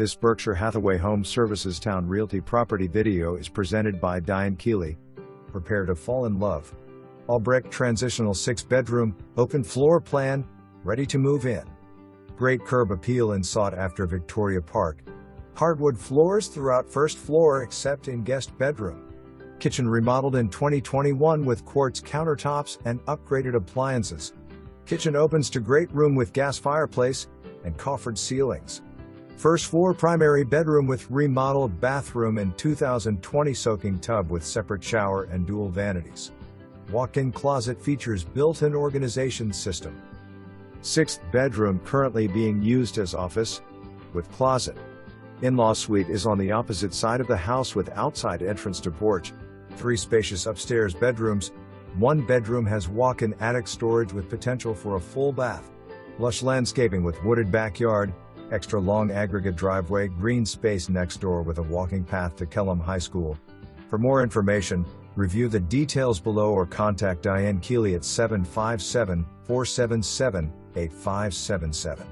This Berkshire Hathaway Home Services Towne Realty property video is presented by Diane Keeley. Prepare to fall in love. All brick transitional 6-bedroom, open floor plan, ready to move in. Great curb appeal in sought-after Victoria Park. Hardwood floors throughout first floor except in guest bedroom. Kitchen remodeled in 2021 with quartz countertops and upgraded appliances. Kitchen opens to great room with gas fireplace and coffered ceilings. First floor primary bedroom with remodeled bathroom and 2020 soaking tub with separate shower and dual vanities. Walk-in closet features built-in organization system. 6th bedroom currently being used as office, with closet. In-law suite is on the opposite side of the house with outside entrance to porch. 3 spacious upstairs bedrooms. 1 bedroom has walk-in attic storage with potential for a full bath. Lush landscaping with wooded backyard. Extra long aggregate driveway, green space next door with a walking path to Kellam High School. For more information, review the details below or contact Diane Keeley at 757-477-8577.